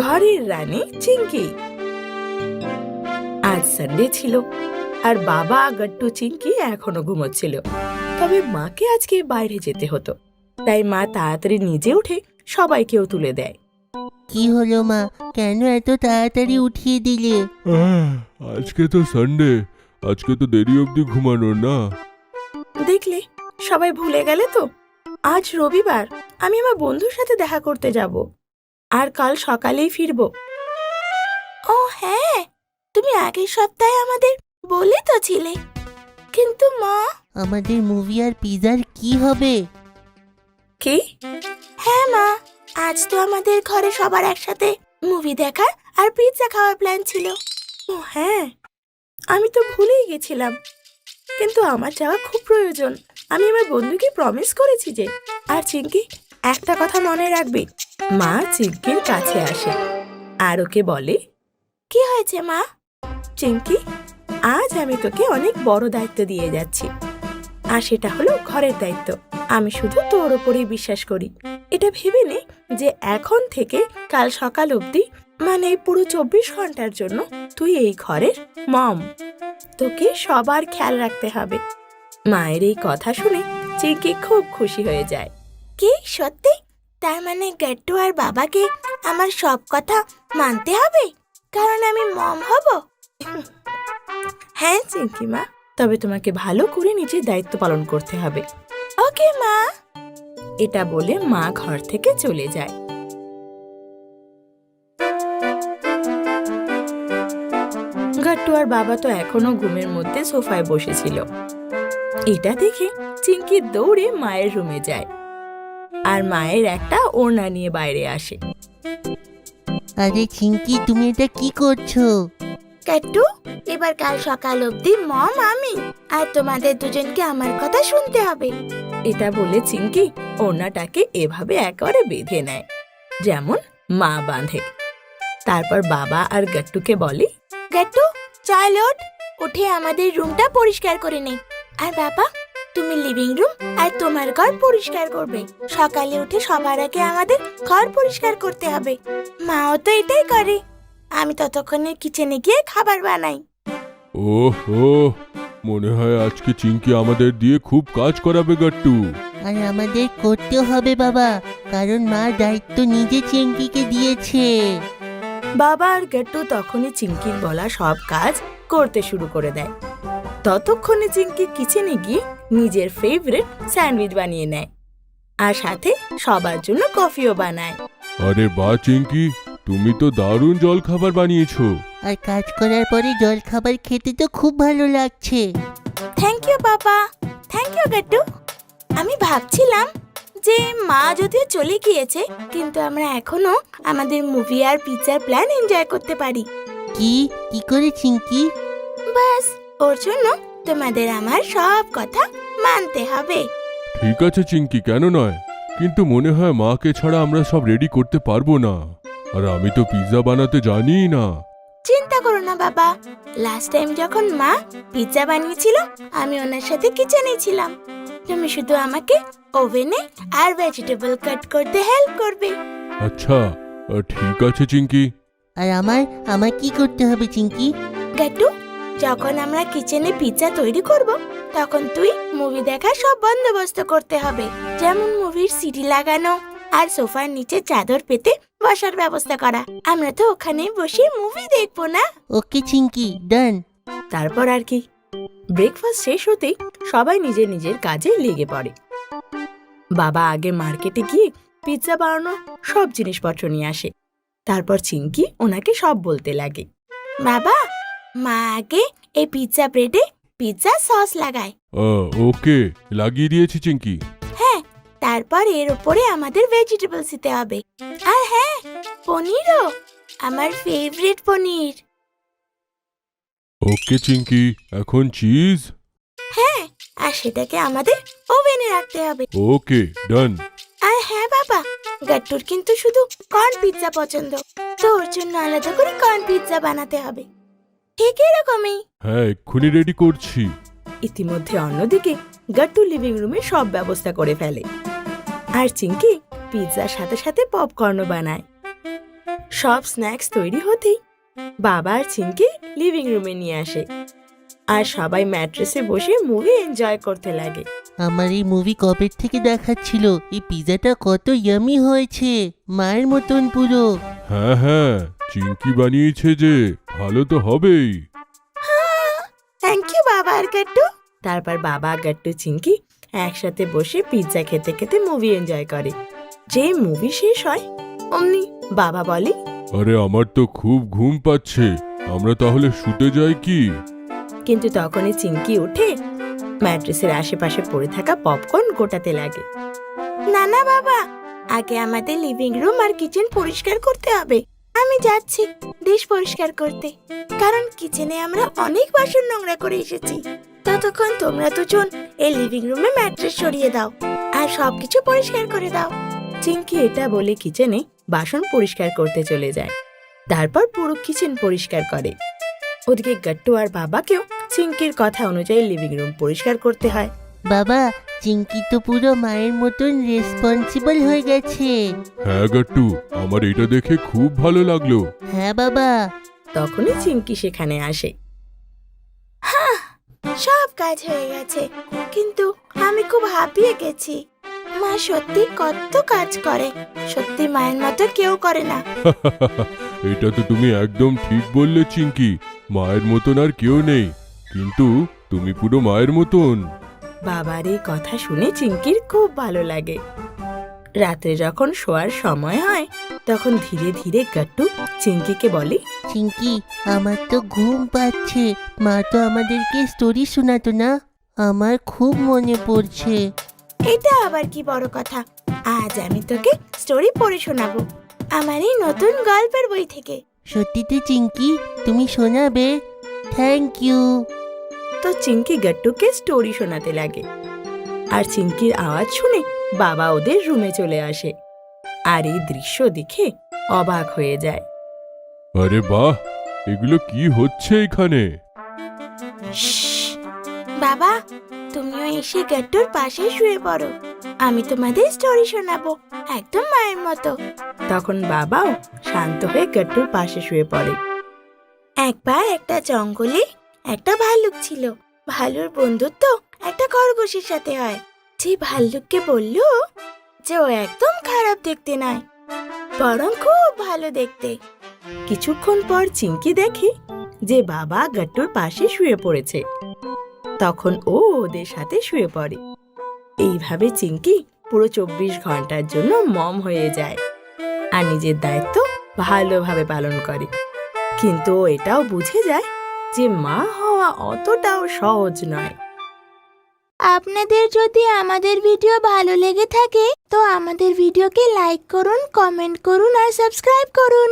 ঘরের রানী চিঙ্কি। আজ সানডে ছিল আর বাবা গট্টু চিঙ্কি এখনো ঘুমোচ্ছিল। তবে মাকে আজকে বাইরে যেতে হতো, তাই মা তাড়াতাড়ি নিজে উঠে সবাইকেও তুলে দেয়। কি হলো মা, কেন এত তাড়াতাড়ি উঠিয়ে দিলে? আজকে তো সানডে, আজকে তো দেরি অবধি ঘুমানোর না। দেখলে, সবাই ভুলে গেলে তো। আজ রবিবার, আমি আমার বন্ধুর সাথে দেখা করতে যাব আর কাল সকালেই ফিরবো। ও হ্যাঁ, তুমি আগের সপ্তাহে আমাদের বলে তো ছিলে। কিন্তু মা, আমাদের মুভি আর পিজার কি হবে? কি? হ্যাঁ মা, আজ তো আমাদের ঘরে সবার একসাথে মুভি দেখার আর পিৎজা খাওয়ার প্ল্যান ছিল। ও হ্যাঁ, আমি তো ভুলেই গেছিলাম। কিন্তু আমার যাওয়া খুব প্রয়োজন। আমি আমার বন্ধুকে প্রমিস করেছি যে। আর চিঙ্কি, একটা কথা মনে রাখবি। মা চিঙ্কির কাছে আসে আর ওকে বলে, কি হয়েছে মা? চিঙ্কি, আজ আমি তোকে অনেক বড় দায়িত্ব দিয়ে যাচ্ছি, আর সেটা হলো ঘরের দায়িত্ব। আমি শুধু তোর ওপরেই বিশ্বাস করি। এটা ভেবে নে যে এখন থেকে কাল সকাল অবধি, মানে পুরো 24 ঘন্টার জন্য তুই এই ঘরের মম। তোকে সবার খেয়াল রাখতে হবে। মায়ের এই কথা শুনে চিঙ্কি খুব খুশি হয়ে যায়। কি সত্যি? তার মানে গট্টু আর বাবাকে আমার সব কথা মানতে হবে, কারণ আমি মম হব। হ্যাঁ চিঙ্কি মা, তবে তোমাকে ভালো করে নিজের দায়িত্ব পালন করতে হবে। ওকে মা। এটা বলে মা ঘর থেকে চলে যায়। গট্টু আর বাবা তো এখনো ঘুমের মধ্যে সোফায় বসেছিল। এটা দেখে চিঙ্কি দৌড়ে মায়ের রুমে যায় আর মায়ের একটা ওড়না নিয়ে বাইরে আসে। আরে চিঙ্কি, তুমি এটা কি করছো? গট্টু, এবার কাল সকাল অবধি মম আমি, আর তোমাদের দুজনকে আমার কথা শুনতে হবে। এটা বলে চিঙ্কি ওড়নাটাকে এভাবে একেবারে বেঁধে নেয়, যেমন মা বাঁধে। তারপর বাবা আর গট্টুকে বলে, গট্টু চল ওঠ, উঠে আমাদের রুমটা পরিষ্কার করে নে। আর বাবা, তুমি লিভিং রুম আর তোমার ঘর পরিষ্কার করবে। সকালে উঠে সবার আগে আমাদের ঘর পরিষ্কার করতে হবে। মাও তো এটাই করে। আমি ততক্ষণে কিচেনে গিয়ে খাবার বানাই। ওহো, মনে হয় আজকে চিঙ্কি আমাদের দিয়ে খুব কাজ করাবে গট্টু। আর আমাদের করতেও হবে বাবা, কারণ মা দায়িত্ব নিজে চিঙ্কিকে দিয়েছে। বাবা আর গট্টু তখনই চিঙ্কির বলা সব কাজ করতে শুরু করে দেয়। ততক্ষণে চিঙ্কি কিচেনে গিয়ে নিজের ফেভারিট স্যান্ডউইচ বানিয়ে নেয় আর সাথে সবার জন্য কফিও বানায়। আরে বাহ চিঙ্কি, তুমি তো দারুণ জল খাবার বানিয়েছো। আর কাজ করার পরে জল খাবার খেতে তো খুব ভালো লাগছে। থ্যাংক ইউ বাবা। Thank you Gattu. আমি ভাবছিলাম যে মা যদিও চলে গিয়েছে, কিন্তু আমরা এখনো আমাদের মুভি আর পিৎজার প্ল্যান এনজয় করতে পারি। কি কি করে চিঙ্কি? বাস, ওর জন্য তোমাদের আমার সব কথা মানতে হবে। ঠিক আছে চিঙ্কি, কেন নয়, কিন্তু মনে হয় মাকে ছাড়া আমরা সব রেডি করতে পারবো না। আর আমি তো পিৎজা বানাতে জানিই না। চিন্তা করো না বাবা, লাস্ট টাইম যখন মা পিৎজা বানিয়েছিল, আমি ওনার সাথে কিচেনে ছিলাম। তুমি শুধু আমাকে ওভেনে আর ভেজিটেবল কাট করতে হেল্প করবে। আচ্ছা, ঠিক আছে চিঙ্কি। আর আমার কি করতে হবে চিঙ্কি? গট্টু, যখন আমরা কিচেনে পিৎজা তৈরি করব, তখন তুই মুভি দেখার সব বন্দোবস্ত করতে হবে, যেমন মুভির সিডি লাগানো আর সোফার নিচে চাদর পেতে বসার ব্যবস্থা করা। আমরা তো ওখানে বসে মুভি দেখবো না? ওকে চিঙ্কি, ডান। তারপর আর কি, ব্রেকফাস্ট শেষ হতেই সবাই নিজের নিজের কাজে লেগে পড়ে। বাবা আগে মার্কেটে গিয়ে পিৎজা বানানোর সব জিনিসপত্র নিয়ে আসে। তারপর চিঙ্কি ওনাকে সব বলতে লাগে। বাবা, মা আগে এই পিৎজা ব্রেডে পিৎজা সস লাগায়। ওকে, লাগিয়ে দিয়েছি চিঙ্কি। হ্যাঁ, তারপর এর উপরে আমাদের ভেজিটেবলস দিতে হবে। আর হ্যাঁ, পনিরও, আমার ফেভারিট পনির। ওকে চিঙ্কি, এখন চিজ। হ্যাঁ, আর সেটাকে আমাদের ওভেনে রাখতে হবে। ওকে, ডান। আর হ্যাঁ বাবা, গট্টুর কিন্তু শুধু কর্ন পিৎজা পছন্দ, তো ওর জন্য আলাদা করে কর্ন পিৎজা বানাতে হবে। ঠিক এরকমই। হ্যাঁ, এক্ষুনি রেডি করছি। ইতিমধ্যে অন্যদিকে গট্টু লিভিং রুমে সব ব্যবস্থা করে ফেলে, আর চিঙ্কি পিৎজার সাথে সাথে পপকর্নও বানায়। সব স্ন্যাক্স তৈরি হতেই বাবা আর চিনকে লিভিং রুমে নিয়ে আসে আর সবাই ম্যাট্রেসে বসে মুভি এনজয় করতে লাগে। আমার এই মুভি কবে থেকে দেখাচ্ছিল। এই পিজাটা কত ইয়ামি হয়েছে, মায়ের মতন পুরো। হ্যাঁ হ্যাঁ, চিঙ্কি বানিয়েছে যে, ভালো তো হবেই। থ্যাংক ইউ বাবা আর গাট্টু। তারপর বাবা গাট্টু চিঙ্কি একসাথে বসে পিৎজা খেতে খেতে মুভি এনজয় করে। যে মুভি শেষ হয় অমনি বাবা বলে, আরে আমার তো খুব ঘুম পাচ্ছে, আমরা তাহলে শুতে যাই কি? কিন্তু তখনই চিঙ্কি উঠে ম্যাট্রেসের আশেপাশে পড়ে থাকা পপকর্ন গোটাতে লাগে। না না বাবা, আগে আমাদের লিভিং রুম আর কিচেন পরিষ্কার করতে হবে। আমি যাচ্ছি ডিশ পরিষ্কার করতে, কারণ কিচেনে আমরা অনেক বাসন নোংরা করে এসেছি। ততক্ষণ তোমরা দুজন এই লিভিং রুমে ম্যাট্রেস সরিয়ে দাও আর সবকিছু পরিষ্কার করে দাও। চিঙ্কি এটা বলে কিচেনে বাসন পরিষ্কার করতে চলে যায়। তারপর পুরো কিচেন পরিষ্কার করে। ওদিকে গাট্টু আর বাবাকেও চিঙ্কির কথা অনুযায়ী লিভিং রুম পরিষ্কার করতে হয়। বাবা, চিঙ্কি তো পুরো মায়ের মতন রেসপন্সিবল হয়ে গেছে। হ্যাঁ গাট্টু, আমার এটা দেখে খুব ভালো লাগলো। হ্যাঁ বাবা। তখনই চিঙ্কি সেখানে আসে। হ্যাঁ, সব কাজ হয়ে গেছে, কিন্তু আমি খুব হাঁপিয়ে গেছি। মা সত্যি কত কাজ করে, সত্যি মায়ের মতো কেউ করে না। এটা তো তুমি একদম ঠিক বললে চিঙ্কি, মায়ের মতন আর কেউ নেই, কিন্তু তুমি পুরো মায়ের মতন। বাবার এই কথা শুনে চিঙ্কির খুব ভালো লাগে। রাতে যখন শোয়ার সময় হয় তখন ধীরে ধীরে গাট্টু চিঙ্কিকে বলে, চিঙ্কি, আমার তো ঘুম পাচ্ছে। মা তো আমাদেরকে স্টোরি শোনাতো না, আমার খুব মনে পড়ছে। এটা আবার কি বড় কথা, আজ আমি তোকে স্টোরি পড়ে শোনাবো আমার এই নতুন গল্পের বই থেকে। সত্যিতে চিঙ্কি, তুমি শোনাবে? Thank you. তো চিঙ্কি গাট্টুকে স্টোরি শোনাতে লাগে। আর চিঙ্কির আওয়াজ শুনে বাবা ওদের রুমে চলে আসে আর এই দৃশ্য দেখে অবাক হয়ে যায়। আরে বাহ, এগুলো কি হচ্ছে এখানে? বাবা, তুমিও এসে গাট্টুর পাশে শুয়ে পড়ো, আমি তোমাদের স্টোরি শোনাবো একদম মায়ের মতো। তখন বাবাও শান্ত হয়ে গাট্টুর পাশে শুয়ে পড়ে। একবার একটা জঙ্গলে একটা ভাল্লুক ছিল। ভাল্লুর বন্ধুত্ব একটা খরগোশের সাথে হয়, যে ভাল্লুককে বলল যে ও একদম খারাপ দেখতে নয়, বরং খুব ভালো দেখতে। কিছুক্ষণ পর চিঙ্কি দেখে যে বাবা গাট্টুর পাশে শুয়ে পড়েছে। তখন ও ওদের সাথে শুয়ে পড়ে। এইভাবে চিঙ্কি পুরো 24 ঘন্টার জন্য মম হয়ে যায় আর নিজের দায়িত্ব ভালোভাবে পালন করে। কিন্তু ও এটাও বুঝে যায় যে মা হওয়া অতটাও সহজ নয়। আপনাদের যদি আমাদের ভিডিও ভালো লেগে থাকে তো আমাদের ভিডিওকে লাইক করুন, কমেন্ট করুন আর সাবস্ক্রাইব করুন।